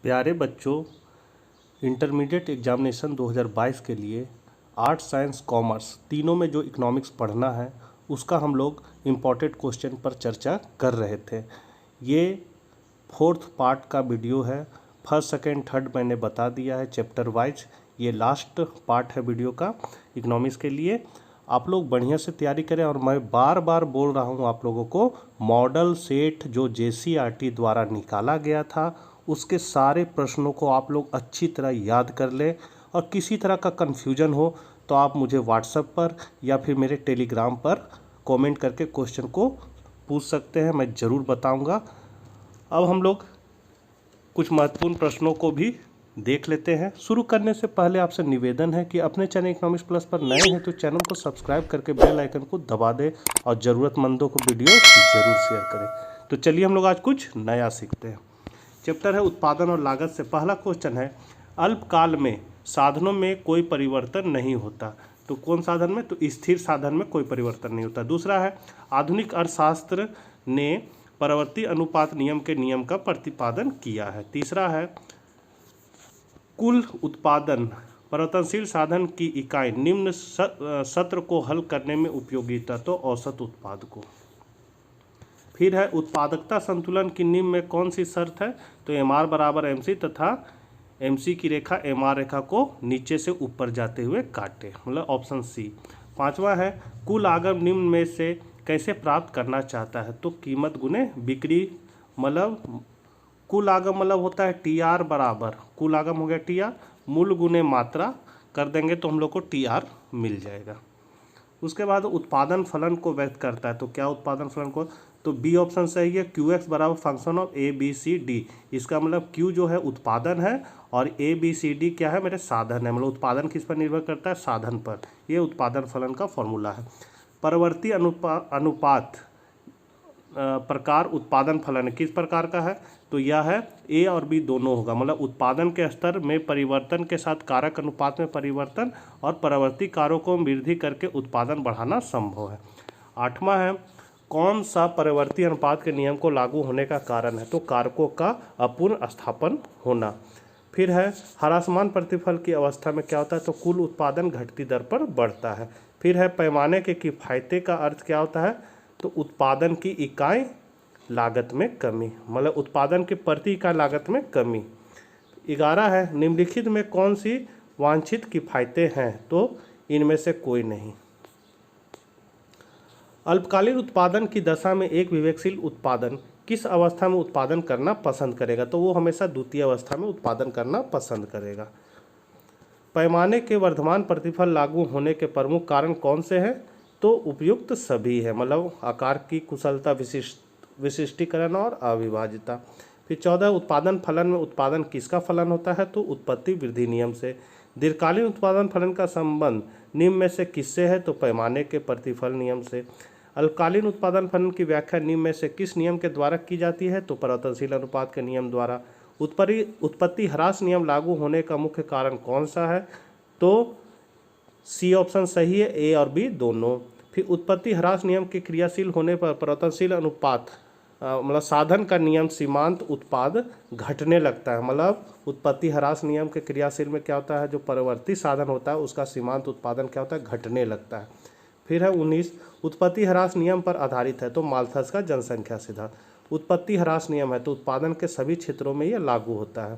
प्यारे बच्चों, intermediate examination 2022 के लिए आर्ट्स साइंस कॉमर्स तीनों में जो इकोनॉमिक्स पढ़ना है उसका हम लोग इम्पोर्टेंट क्वेश्चन पर चर्चा कर रहे थे। ये 4th पार्ट का वीडियो है। फर्स्ट सेकंड थर्ड मैंने बता दिया है चैप्टर वाइज। ये लास्ट पार्ट है वीडियो का इकोनॉमिक्स के लिए। आप लोग बढ़िया से तैयारी करें और मैं बार बार बोल रहा हूँ आप लोगों को, मॉडल सेट जो JCERT द्वारा निकाला गया था उसके सारे प्रश्नों को आप लोग अच्छी तरह याद कर लें। और किसी तरह का कन्फ्यूजन हो तो आप मुझे व्हाट्सएप पर या फिर मेरे टेलीग्राम पर कमेंट करके क्वेश्चन को पूछ सकते हैं, मैं ज़रूर बताऊंगा। अब हम लोग कुछ महत्वपूर्ण प्रश्नों को भी देख लेते हैं। शुरू करने से पहले आपसे निवेदन है कि अपने चैनल इकोनॉमिक्स प्लस पर नए हैं तो चैनल को सब्सक्राइब करके बेल आइकन को दबा दें और ज़रूरतमंदों को वीडियो ज़रूर शेयर करें। तो चलिए हम लोग आज कुछ नया सीखते हैं। चैप्टर है उत्पादन और लागत से। पहला क्वेश्चन है, अल्पकाल में साधनों में कोई परिवर्तन नहीं होता। तो कौन साधन में? तो स्थिर साधन में कोई परिवर्तन नहीं होता। दूसरा है, आधुनिक अर्थशास्त्र ने परावर्ती अनुपात नियम के नियम का प्रतिपादन किया है। तीसरा है, कुल उत्पादन परिवर्तनशील साधन की इकाई निम्न सत्र को हल करने में उपयोगिता, तो औसत उत्पाद को। फिर है, उत्पादकता संतुलन की निम्न में कौन सी शर्त है? तो MR बराबर MC तथा MC की रेखा MR रेखा को नीचे से ऊपर जाते हुए काटे, मतलब ऑप्शन C। पांचवा है, कुल आगम निम्न में से कैसे प्राप्त करना चाहता है? तो कीमत गुने बिक्री, मतलब कुल आगम मतलब होता है TR बराबर, कुल आगम हो गया TR, मूल गुने मात्रा कर देंगे तो हम लोग को TR मिल जाएगा। उसके बाद उत्पादन फलन को व्यक्त करता है। तो क्या उत्पादन फलन को? तो B ऑप्शन सही है। QX बराबर फंक्शन ऑफ ABCD। इसका मतलब Q जो है उत्पादन है और ABCD क्या है? मेरे साधन है। मतलब उत्पादन किस पर निर्भर करता है? साधन पर। ये उत्पादन फलन का फॉर्मूला है। परवर्ती अनुपात प्रकार उत्पादन फलन किस प्रकार का है? तो यह है A और B दोनों होगा, मतलब उत्पादन के स्तर में परिवर्तन के साथ कारक अनुपात में परिवर्तन और परवर्ती कारकों में वृद्धि करके उत्पादन बढ़ाना संभव है। आठवां है, कौन सा परिवर्ती अनुपात के नियम को लागू होने का कारण है? तो कारकों का अपूर्ण स्थापन होना। फिर है, ह्रासमान प्रतिफल की अवस्था में क्या होता है? तो कुल उत्पादन घटती दर पर बढ़ता है। फिर है, पैमाने के किफायते का अर्थ क्या होता है? तो उत्पादन की इकाई लागत में कमी, मतलब उत्पादन के प्रति इकाई लागत में कमी। 11 है, निम्नलिखित में कौन सी वांछित किफायतें हैं? तो इनमें से कोई नहीं। अल्पकालीन उत्पादन की दशा में एक विवेकशील उत्पादन किस अवस्था में उत्पादन करना पसंद करेगा? तो वो हमेशा द्वितीय अवस्था में उत्पादन करना पसंद करेगा। पैमाने के वर्धमान प्रतिफल लागू होने के प्रमुख कारण कौन से हैं? तो उपयुक्त सभी है, मतलब आकार की कुशलता, विशिष्टीकरण और अविभाज्यता। फिर 14, उत्पादन फलन में उत्पादन किसका फलन होता है? तो उत्पत्ति वृद्धि नियम से। दीर्घकालीन उत्पादन फलन का संबंध निम्न में से किससे है? तो पैमाने के प्रतिफल नियम से। अल्पकालीन उत्पादन फलन की व्याख्या निम्न में से किस नियम के द्वारा की जाती है? तो परिवर्तनशील अनुपात के नियम द्वारा। उत्पत्ति ह्रास नियम लागू होने का मुख्य कारण कौन सा है? तो C ऑप्शन सही है, A और B दोनों। फिर उत्पत्ति ह्रास नियम के क्रियाशील होने पर परिवर्तनशील अनुपात मतलब साधन का नियम सीमांत उत्पाद घटने लगता है। मतलब उत्पत्ति ह्रास नियम के क्रियाशील में क्या होता है? जो परिवर्ती साधन होता है उसका सीमांत उत्पादन क्या होता है? घटने लगता है। फिर है 19, उत्पत्ति ह्रास नियम पर आधारित है। तो माल्थस का जनसंख्या सिद्धांत। उत्पत्ति ह्रास नियम है तो उत्पादन के सभी क्षेत्रों में यह लागू होता है।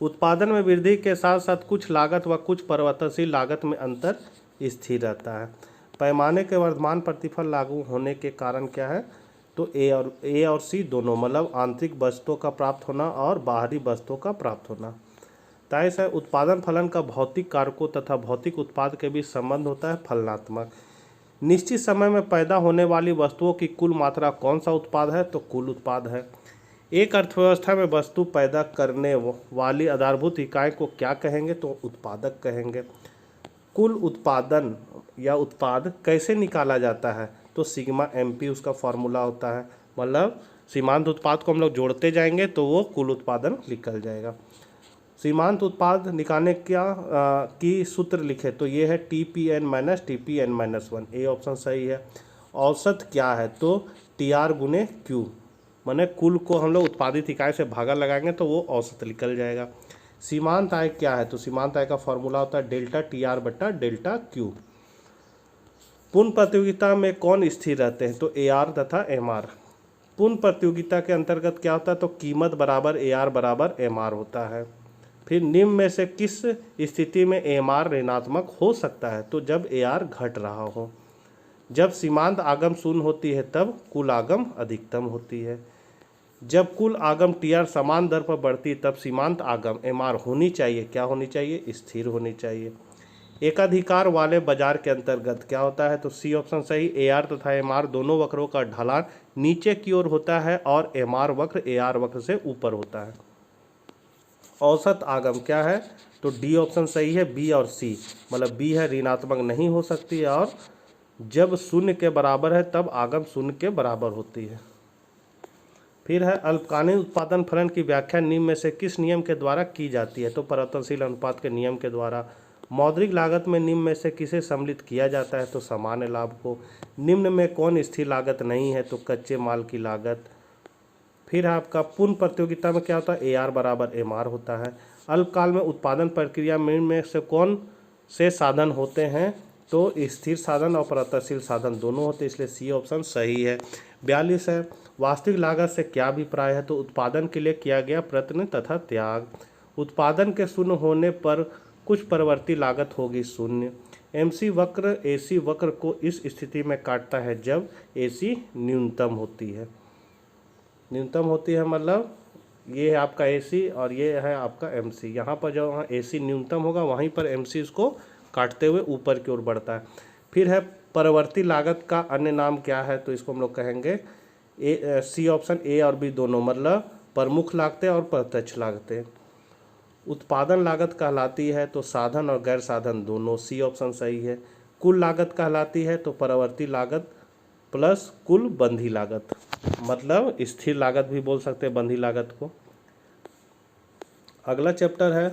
उत्पादन में वृद्धि के साथ साथ कुछ लागत व कुछ परिवर्तनशील लागत में अंतर स्थिर रहता है। पैमाने के वर्धमान प्रतिफल लागू होने के कारण क्या है? तो A और C दोनों, मतलब आंतरिक वस्तुओं का प्राप्त होना और बाहरी वस्तुओं का प्राप्त होना। 23 है, उत्पादन फलन का भौतिक कारकों तथा भौतिक उत्पाद के बीच संबंध होता है फलनात्मक। निश्चित समय में पैदा होने वाली वस्तुओं की कुल मात्रा कौन सा उत्पाद है? तो कुल उत्पाद है। एक अर्थव्यवस्था में वस्तु पैदा करने वाली आधारभूत इकाई को क्या कहेंगे? तो उत्पादक कहेंगे। कुल उत्पादन या उत्पाद कैसे निकाला जाता है? तो सिग्मा MP उसका फॉर्मूला होता है, मतलब सीमांत उत्पाद को हम लोग जोड़ते जाएंगे तो वो कुल उत्पादन निकल जाएगा। सीमांत उत्पाद निकालने की सूत्र लिखे तो ये है TPN - TPN - 1। A ऑप्शन सही है। औसत क्या है? तो TR गुने Q। माने कुल को हम लोग उत्पादित इकाई से भागा लगाएंगे तो वो औसत निकल जाएगा। सीमांत आय क्या है? तो सीमांत आय का फॉर्मूला होता है डेल्टा टी आर बट्टा डेल्टा क्यू। पूर्ण प्रतियोगिता में कौन स्थिर रहते हैं? तो ए आर तथा एम आर। पूर्ण प्रतियोगिता के अंतर्गत क्या होता है? तो कीमत बराबर ए आर बराबर एम आर होता है। फिर निम्न में से किस स्थिति में एम आर ऋणात्मक हो सकता है? तो जब ए आर घट रहा हो। जब सीमांत आगम शून्य होती है तब कुल आगम अधिकतम होती है। जब कुल आगम टी आर समान दर पर बढ़ती है तब सीमांत आगम एम आर होनी चाहिए, क्या होनी चाहिए? स्थिर होनी चाहिए। एकाधिकार वाले बाजार के अंतर्गत क्या होता है? तो सी ऑप्शन सही। ए आर तथा एम आर दोनों वक्रों का ढलान नीचे की ओर होता है और एम आर वक्र ए आर वक्र से ऊपर होता है। औसत आगम क्या है? तो डी ऑप्शन सही है। बी और सी, मतलब बी है ऋणात्मक नहीं हो सकती है और जब शून्य के बराबर है तब आगम शून्य के बराबर होती है। फिर है अल्पकालीन उत्पादन फलन की व्याख्या निम्न में से किस नियम के द्वारा की जाती है? तो परिवर्तनशील अनुपात के नियम के द्वारा। मौद्रिक लागत में निम्न में से किसे सम्मिलित किया जाता है? तो सामान्य लाभ को। निम्न में कौन स्थिर लागत नहीं है? तो कच्चे माल की लागत। फिर है आपका पूर्ण प्रतियोगिता में क्या होता है? ए आर बराबर एम आर होता है। अल्पकाल में उत्पादन प्रक्रिया में से कौन से साधन होते हैं? तो स्थिर साधन और परिवर्तनशील साधन दोनों होते हैं, इसलिए सी ऑप्शन सही है। 42 है वास्तविक लागत से क्या अभिप्राय है? तो उत्पादन के लिए किया गया प्रयत्न तथा त्याग। उत्पादन के शून्य होने पर कुछ परिवर्ती लागत होगी शून्य। एमसी वक्र एसी वक्र को इस स्थिति में काटता है जब एसी न्यूनतम होती है। न्यूनतम होती है मतलब ये है आपका एसी और ये है आपका एमसी। यहाँ पर जो वहाँ एसी न्यूनतम होगा वहीं पर एमसी इसको काटते हुए ऊपर की ओर बढ़ता है। फिर है परिवर्ती लागत का अन्य नाम क्या है? तो इसको हम लोग कहेंगे सी ऑप्शन ए और बी दोनों, मतलब प्रमुख लागतें और प्रत्यक्ष लागतें। उत्पादन लागत कहलाती है तो साधन और गैर साधन दोनों, सी ऑप्शन सही है। कुल लागत कहलाती है तो परिवर्ती लागत प्लस कुल बंधी लागत, मतलब स्थिर लागत भी बोल सकते हैं बंधी लागत को। अगला चैप्टर है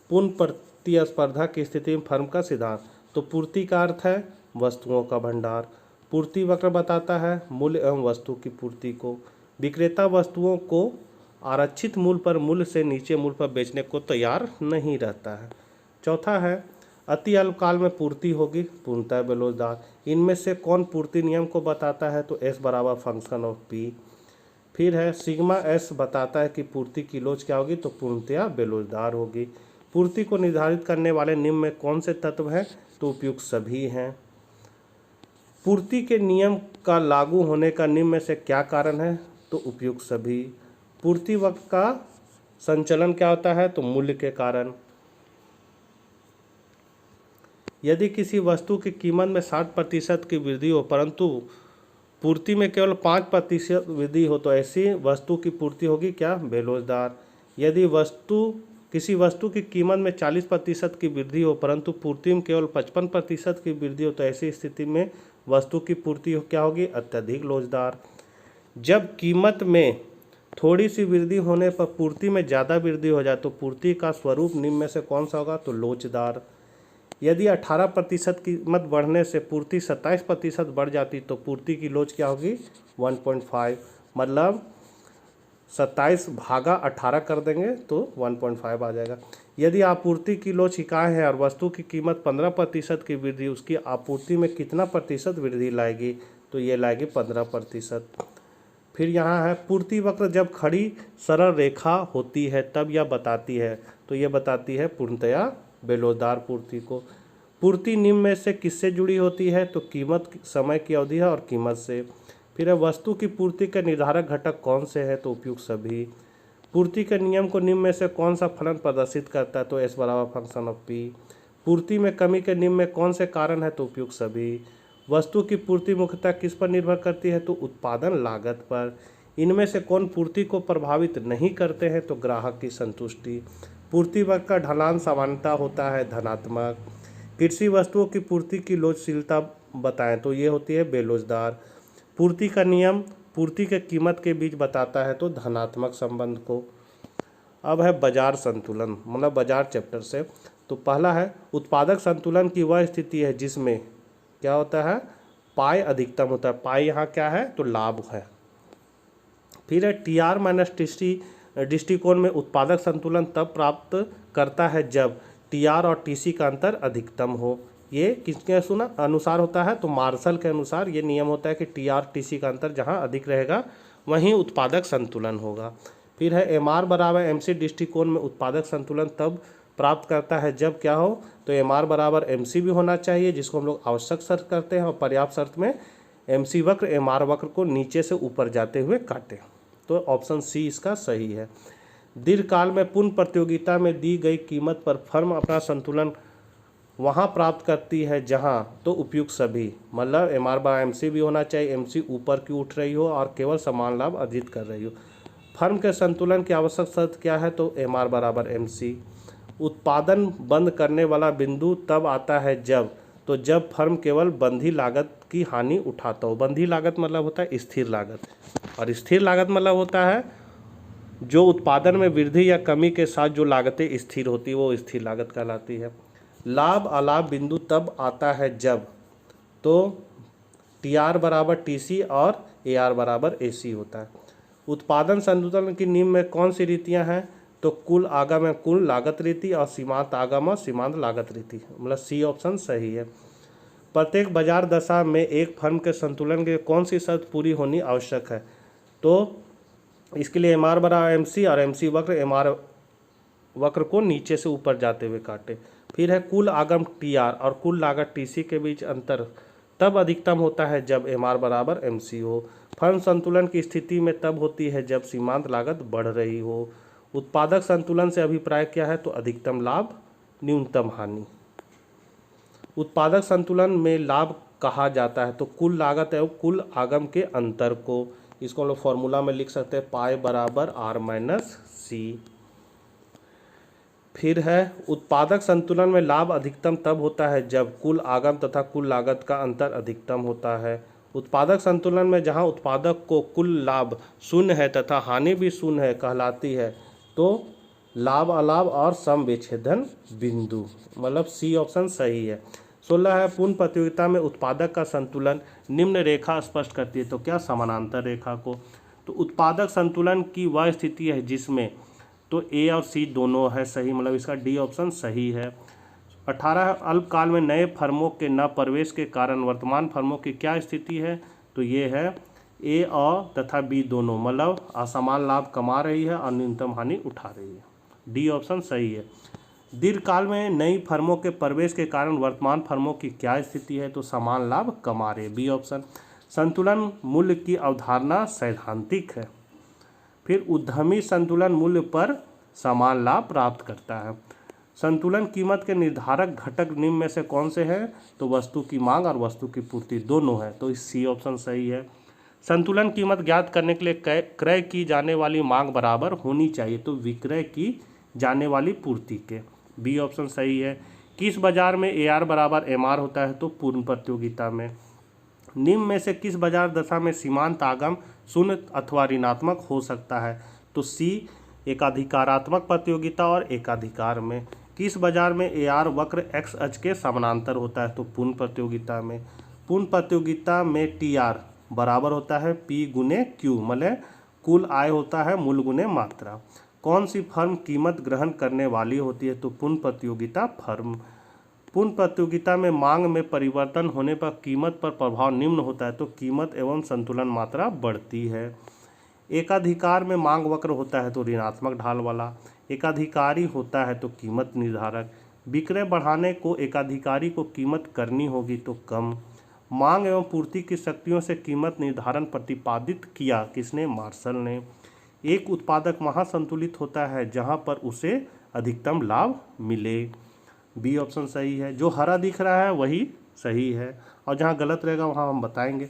पूर्ण प्रतिस्पर्धा की स्थिति में फर्म का सिद्धांत। तो पूर्ति का अर्थ है वस्तुओं का भंडार। पूर्ति वक्र बताता है मूल्य एवं वस्तु की पूर्ति को। विक्रेता वस्तुओं को आरक्षित मूल्य पर मूल्य से नीचे मूल्य पर बेचने को तैयार नहीं रहता है। चौथा है अति अल्पकाल में पूर्ति होगी, पूर्णतः बेरोजगार। इनमें से कौन पूर्ति नियम को बताता है? तो एस बराबर फंक्शन ऑफ पी। फिर है सिग्मा एस बताता है कि पूर्ति की लोच क्या होगी? तो पूर्णतया बेरोजगार होगी। पूर्ति को निर्धारित करने वाले नियम में कौन से तत्व हैं? तो उपयुक्त सभी हैं। पूर्ति के नियम का लागू होने का निम्न में से क्या कारण है? तो उपयुक्त सभी। पूर्ति वक्र का संचलन क्या होता है? तो मूल्य के कारण। यदि किसी वस्तु की कीमत में 60% की वृद्धि हो परंतु पूर्ति में केवल 5% वृद्धि हो तो ऐसी वस्तु की पूर्ति होगी क्या? बेरोजगार। यदि किसी वस्तु की कीमत में 40% की वृद्धि हो परंतु पूर्ति में केवल 55% की वृद्धि हो तो ऐसी स्थिति में वस्तु की पूर्ति क्या होगी? अत्यधिक लोचदार। जब कीमत में थोड़ी सी वृद्धि होने पर पूर्ति में ज़्यादा वृद्धि हो जाए तो पूर्ति का स्वरूप निम्न में से कौन सा होगा? तो लोचदार। यदि 18% कीमत बढ़ने से पूर्ति 27% बढ़ जाती तो पूर्ति की लोच क्या होगी? 1.5, मतलब 27 भागा 18 कर देंगे तो 1.5 आ जाएगा। यदि आपूर्ति की लोच इकाई है और वस्तु की कीमत 15% की वृद्धि, उसकी आपूर्ति में कितना प्रतिशत वृद्धि लाएगी? तो ये लाएगी 15%। फिर यहाँ है पूर्ति वक्र जब खड़ी सरल रेखा होती है तब यह बताती है, तो ये बताती है पूर्णतया बेरोजगार पूर्ति को। पूर्ति निम्न में से किससे जुड़ी होती है? तो कीमत, समय की अवधि है और कीमत से। फिर है वस्तु की पूर्ति के निर्धारक घटक कौन से हैं? तो उपयुक्त सभी। पूर्ति के नियम को निम्न में से कौन सा फलन प्रदर्शित करता है? तो एस बराबर फंक्शन ऑफ पी। पूर्ति में कमी के निम्न में कौन से कारण है? तो उपयुक्त सभी। वस्तु की पूर्ति मुख्यतः किस पर निर्भर करती है? तो उत्पादन लागत पर। इनमें से कौन पूर्ति को प्रभावित नहीं करते हैं? तो ग्राहक की संतुष्टि। पूर्ति वक्र का ढलान सामान्यतः होता है धनात्मक। कृषि वस्तुओं की पूर्ति की लोचशीलता बताएं, तो ये होती है बेरोजगार। पूर्ति का नियम पूर्ति के कीमत के बीच बताता है, तो धनात्मक संबंध को। अब है बाजार संतुलन, मतलब बाजार चैप्टर से। तो पहला है उत्पादक संतुलन की वह स्थिति है जिसमें क्या होता है? पाई अधिकतम होता है। पाई यहाँ क्या है? तो लाभ है। फिर है T R minus T C दृष्टिकोण में उत्पादक संतुलन तब प्राप्त करता है जब टी आर और टी सी का अंतर अधिकतम हो। ये किसके अनुसार होता है? तो मार्शल के अनुसार ये नियम होता है कि टी आर टी सी का अंतर जहाँ अधिक रहेगा वहीं उत्पादक संतुलन होगा। फिर है एम आर बराबर एम सी दृष्टिकोण में उत्पादक संतुलन तब प्राप्त करता है जब क्या हो? तो एम आर बराबर एम सी भी होना चाहिए, जिसको हम लोग आवश्यक शर्त करते हैं, और पर्याप्त शर्त में एम सी वक्र एम आर वक्र को नीचे से ऊपर जाते हुए काटें। तो ऑप्शन सी इसका सही है। दीर्घकाल में पूर्ण प्रतियोगिता में दी गई कीमत पर फर्म अपना संतुलन वहाँ प्राप्त करती है जहाँ तो उपयुक्त सभी, मतलब M R by M C भी होना चाहिए, एम सी ऊपर की उठ रही हो और केवल समान लाभ अर्जित कर रही हो। फर्म के संतुलन की आवश्यक शर्त क्या है? तो एम आर बराबर एम सी। उत्पादन बंद करने वाला बिंदु तब आता है जब फर्म केवल बंधी लागत की हानि उठाता हो। बंधी लागत मतलब होता है स्थिर लागत, और स्थिर लागत मतलब होता है जो उत्पादन में वृद्धि या कमी के साथ जो लागतें स्थिर होती है वो स्थिर लागत कहलाती है। लाभ अलाभ बिंदु तब आता है जब तो टी आर बराबर टी सी और ए आर बराबर ए सी होता है। उत्पादन संतुलन की निम्न में कौन सी रीतियां हैं? तो कुल आगम है कुल लागत रीति और सीमांत आगम और सीमांत लागत रीति, मतलब सी ऑप्शन सही है। प्रत्येक बाजार दशा में एक फर्म के संतुलन के कौन सी शर्त पूरी होनी आवश्यक है? तो इसके लिए एम आर बराबर एम सी और एम सी वक्र एम आर वक्र को नीचे से ऊपर जाते हुए काटे। फिर है कुल आगम टी आर और कुल लागत टी सी के बीच अंतर तब अधिकतम होता है जब एम आर बराबर एम सी हो। फर्म संतुलन की स्थिति में तब होती है जब सीमांत लागत बढ़ रही हो। उत्पादक संतुलन से अभिप्राय क्या है? तो अधिकतम लाभ न्यूनतम हानि। उत्पादक संतुलन में लाभ कहा जाता है तो कुल लागत एवं कुल आगम के अंतर को, इसको हम लोग फॉर्मूला में लिख सकते हैं पाई बराबर आर माइनस सी। फिर है उत्पादक संतुलन में लाभ अधिकतम तब होता है जब कुल आगम तथा कुल लागत का अंतर अधिकतम होता है। उत्पादक संतुलन में जहां उत्पादक को कुल लाभ शून्य है तथा हानि भी शून्य है कहलाती है तो लाभ अलाभ और सम विच्छेदन बिंदु, मतलब सी ऑप्शन सही है। 16 है पूर्ण प्रतियोगिता में उत्पादक का संतुलन निम्न रेखा स्पष्ट करती है, तो क्या? समानांतर रेखा को। तो उत्पादक संतुलन की वह स्थिति है जिसमें तो ए और सी दोनों है सही, मतलब इसका डी ऑप्शन सही है। 18 है अल्पकाल में नए फर्मों के न प्रवेश के कारण वर्तमान फर्मों की क्या स्थिति है? तो ये है ए और तथा बी दोनों, मतलब असमान लाभ कमा रही है और न्यूनतम हानि उठा रही है। डी ऑप्शन सही है। दीर्घकाल में नई फर्मों के प्रवेश के कारण वर्तमान फर्मों की क्या स्थिति है? तो समान लाभ कमा रहे, बी ऑप्शन। संतुलन मूल्य की अवधारणा सैद्धांतिक है। फिर उद्यमी संतुलन मूल्य पर समान लाभ प्राप्त करता है। संतुलन कीमत के निर्धारक घटक निम्न में से कौन से हैं? तो वस्तु की मांग और वस्तु की पूर्ति दोनों है, तो इस सी ऑप्शन सही है। संतुलन कीमत ज्ञात करने के लिए क्रय की जाने वाली मांग बराबर होनी चाहिए, तो विक्रय की जाने वाली पूर्ति के, बी ऑप्शन सही है। किस बाजार में ए आर बराबर एम आर होता है? तो पूर्ण प्रतियोगिता में। निम्न में से किस बाजार दशा में सीमांत आगम शून्य अथवा ऋणात्मक हो सकता है? तो सी एकाधिकारात्मक प्रतियोगिता और एकाधिकार में। किस बाजार में ए आर वक्र एक्स अक्ष के समानांतर होता है? तो पूर्ण प्रतियोगिता में। पूर्ण प्रतियोगिता में टी आर बराबर होता है पी गुने क्यू, मतलब कुल आय होता है मूल गुने मात्रा। कौन सी फर्म कीमत ग्रहण करने वाली होती है? तो पूर्ण प्रतियोगिता फर्म। पूर्ण प्रतियोगिता में मांग में परिवर्तन होने पर कीमत पर प्रभाव निम्न होता है, तो कीमत एवं संतुलन मात्रा बढ़ती है। एकाधिकार में मांग वक्र होता है तो ऋणात्मक ढाल वाला। एकाधिकारी होता है तो कीमत निर्धारक। विक्रय बढ़ाने को एकाधिकारी को कीमत करनी होगी तो कम। मांग एवं पूर्ति की शक्तियों से कीमत निर्धारण प्रतिपादित किया किसने? मार्शल ने। एक उत्पादक वहाँ संतुलित होता है जहाँ पर उसे अधिकतम लाभ मिले, बी ऑप्शन सही है। जो हरा दिख रहा है वही सही है और जहाँ गलत रहेगा वहाँ हम बताएंगे।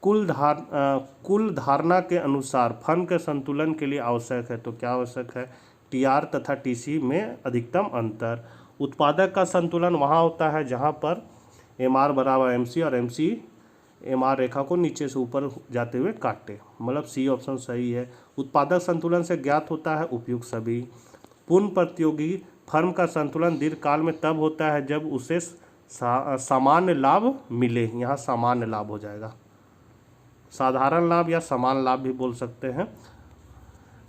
कुल धारणा के अनुसार फर्म के संतुलन के लिए आवश्यक है, तो क्या आवश्यक है? टी आर तथा टी सी में अधिकतम अंतर। उत्पादक का संतुलन वहाँ होता है जहाँ पर एम आर बराबर एम सी और एम सी एम आर रेखा को नीचे से ऊपर जाते हुए काटे, मतलब सी ऑप्शन सही है। उत्पादक संतुलन से ज्ञात होता है उपयुक्त सभी। पूर्ण प्रतियोगी फर्म का संतुलन दीर्घकाल में तब होता है जब उसे सामान्य लाभ मिले, यहाँ सामान्य लाभ हो जाएगा। साधारण लाभ या समान लाभ भी बोल सकते हैं।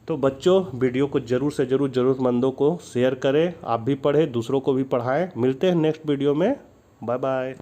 तो बच्चों, वीडियो को ज़रूर से ज़रूर ज़रूरतमंदों को शेयर करें, आप भी पढ़ें, दूसरों को भी पढ़ाएं। मिलते हैं नेक्स्ट वीडियो में। Bye bye.